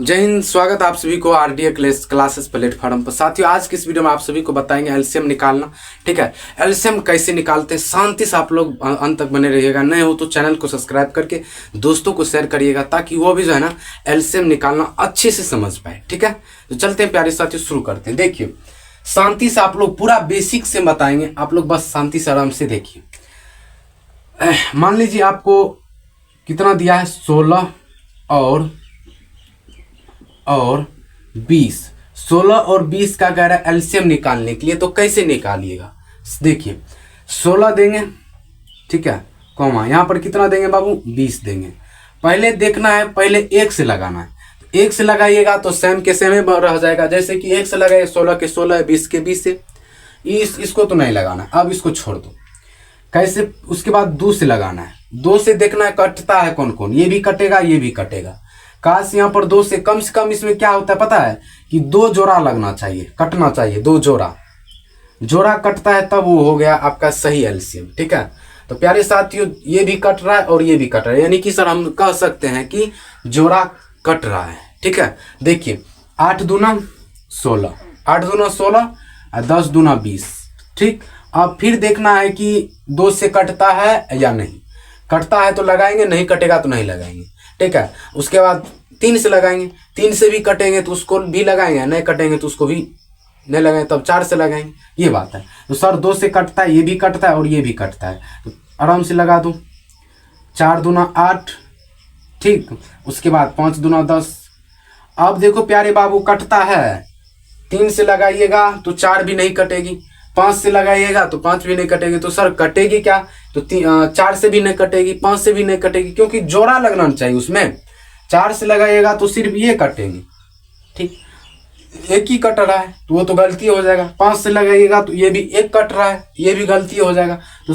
जय हिंद। स्वागत आप सभी को आरडीए क्लासेस प्लेटफॉर्म पर। साथियों, आज की इस वीडियो में आप सभी को बताएंगे एलसीएम निकालना। ठीक है, एलसीएम कैसे निकालते हैं। शांति से आप लोग अंत तक बने रहिएगा। नए हो तो चैनल को सब्सक्राइब करके दोस्तों को शेयर करिएगा ताकि वो भी जो है ना एलसीएम निकालना अच्छे से समझ पाए। ठीक है, तो चलते हैं प्यारे साथियों, शुरू करते हैं। देखिए, शांति से आप लोग पूरा बेसिक से बताएंगे। आप लोग बस शांति से आराम से देखिए। मान लीजिए आपको कितना दिया है, 16 और 20। 16 और 20 का कह रहा है एलसीएम निकालने के लिए, तो कैसे निकालिएगा। देखिए, 16 देंगे, ठीक है, कॉमा यहां पर कितना देंगे बाबू, 20 देंगे। पहले देखना है, पहले एक से लगाना है। एक से लगाइएगा तो सेम के सेम ही रह जाएगा। जैसे कि एक से लगाइए, 16 के 16, 20 के 20 से। इसको तो नहीं लगाना, अब इसको छोड़ दो। कैसे, उसके बाद 2 से लगाना है। 2 से देखना है कटता है कौन कौन। ये भी कटेगा, ये भी कटेगा। काश यहाँ पर 2 से कम इसमें क्या होता है पता है कि 2 जोड़ा लगना चाहिए, कटना चाहिए। 2 जोड़ा कटता है, तब वो हो गया आपका सही एलसीएम। ठीक है, तो प्यारे साथियों, ये भी कट रहा है और ये भी कट रहा है, यानी कि सर हम कह सकते हैं कि जोड़ा कट रहा है। ठीक है, देखिए 8 दूना 16, 8 दूना 16 और 10 दूना 20। ठीक, अब फिर देखना है कि 2 से कटता है या नहीं। कटता है तो लगाएंगे, नहीं कटेगा तो नहीं लगाएंगे। ठीक है, उसके बाद 3 से लगाएंगे। 3 से भी कटेंगे तो उसको भी लगाएंगे, नहीं कटेंगे तो उसको भी नहीं लगाएंगे, तब 4 से लगाएंगे। ये बात है। तो सर 2 से कटता है, ये भी कटता है और ये भी कटता है, तो आराम से लगा दूं। 4 दूना 8, ठीक, उसके बाद 5 दूना 10। अब देखो प्यारे बाबू, कटता है। 3 से लगाइएगा तो 4 भी नहीं कटेगी, 5 से लगाइएगा तो 5 भी नहीं कटेगी। तो सर कटेगी क्या, तो 4 से भी नहीं कटेगी, 5 से भी नहीं कटेगी, क्योंकि जोड़ा लगना चाहिए उसमें। 4 से लगाइएगा तो सिर्फ ये कटेंगे। ठीक, एक ही कट रहा है तो वो तो गलती हो जाएगा। 5 से लगाइएगा तो ये भी एक कट रहा है, ये भी गलती हो जाएगा। तो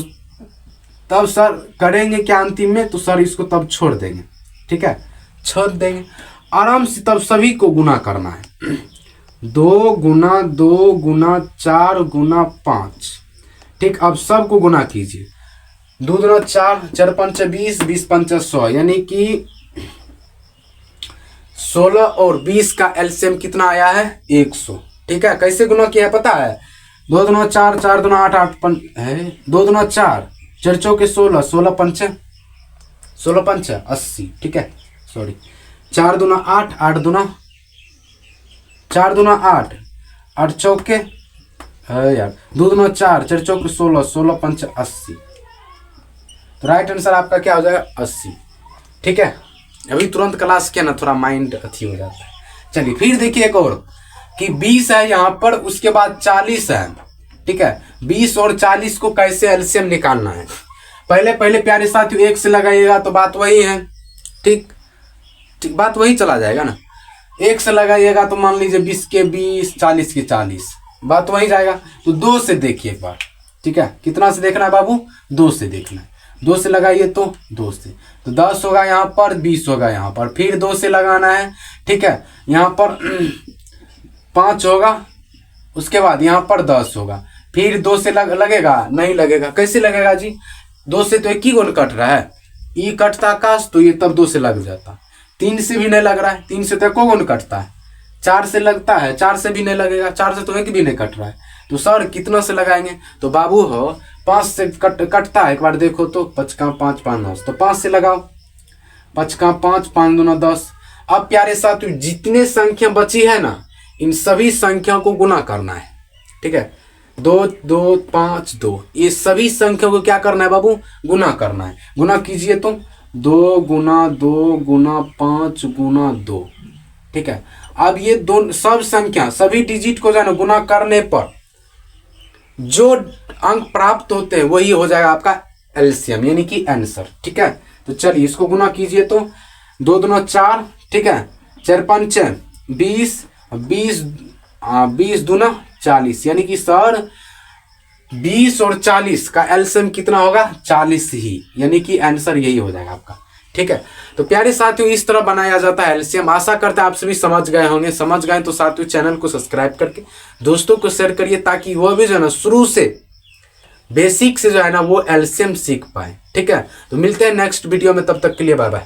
तब सर करेंगे क्या अंतिम में, तो सर इसको तब छोड़ देंगे। ठीक है, छोड़ देंगे आराम से। तब सभी को गुना करना है। 2 गुना 2 गुना 4 गुना 5। ठीक, अब सबको गुना कीजिए। 2 दूना 4, 4 पंच 20, 20 पंच 100, यानी कि 16 और 20 का एलसीएम कितना आया है, 100। ठीक है, कैसे गुना किया है पता है। 2 दूना 4, 4 दूना 8, 8 पंच है, 2 दूना 4, 4 चौके 16, 16 पंच 80। ठीक है, सॉरी, 4 दूना 8, 8 दूना 4 दूना 8, 8 चौके है यार, 2 दूना 4, 4 चौके 16, 16 पंच 80। तो राइट आंसर आपका क्या हो जाएगा, 80। ठीक है, अभी तुरंत क्लास किया ना, थोड़ा माइंड अथी हो जाता है। चलिए फिर देखिए एक और, कि 20 है यहाँ पर, उसके बाद 40 है। ठीक है, 20 और 40 को कैसे एलसीएम निकालना है। पहले प्यारे साथियों 1 से लगाइएगा तो बात वही है। ठीक, बात वही चला जाएगा ना। 1 से लगाइएगा तो मान लीजिए 20 के 20, 40 के 40, बात वही जाएगा। तो 2 से देखिए एक बार। ठीक है, कितना से देखना है बाबू, 2 से देखना है। 2 से लगाइए तो 2 से, तो 10 होगा यहाँ पर, 20 होगा यहाँ पर। फिर 2 से लगाना है। ठीक है, यहाँ पर 5 होगा, उसके बाद यहाँ पर 10 होगा। फिर 2 से लगेगा, नहीं लगेगा। कैसे लगेगा जी, 2 से तो एक ही गोल कट रहा है, ये कटता आकाश, तो ये तब 2 से लग जाता। 3 से भी नहीं लग रहा है, 3 से तो एको गोल कटता है। 4 से लगता है, 4 से भी नहीं लगेगा, 4 से तो एक भी नहीं कट रहा है। तो सर कितना से लगाएंगे, तो बाबू हो 5 से कटता है। एक बार देखो तो 5 का 5, 5 9, तो 5 से लगाओ। 5 का 5, 5 दूना 10। अब प्यारे साथियों जितने संख्या बची है ना, इन सभी संख्या को गुना करना है। ठीक है, 2 2 5 2, ये सभी संख्या को क्या करना है बाबू, गुना करना है। गुना कीजिए तो 2 गुना 2 गुना 5 गुना 2। ठीक है, अब ये दो सब संख्या, सभी डिजिट को जाना गुना करने पर जो अंक प्राप्त होते हैं वही हो जाएगा आपका एलसीएम, यानी कि आंसर। ठीक है, तो चलिए इसको गुना कीजिए तो 2 दूना 4, ठीक है, 4 पंच 20, 20 दूना 40, यानी कि सर 20 और 40 का एलसीएम कितना होगा, 40 ही, यानी कि आंसर यही हो जाएगा आपका। ठीक है, तो प्यारे साथियों इस तरह बनाया जाता है एलसीएम। आशा करते हैं आप सभी समझ गए होंगे। समझ गए तो साथियों चैनल को सब्सक्राइब करके दोस्तों को शेयर करिए ताकि वो भी जो है ना शुरू से बेसिक से जो है ना वो एलसीएम सीख पाए। ठीक है, तो मिलते हैं नेक्स्ट वीडियो में, तब तक के लिए बाय बाय।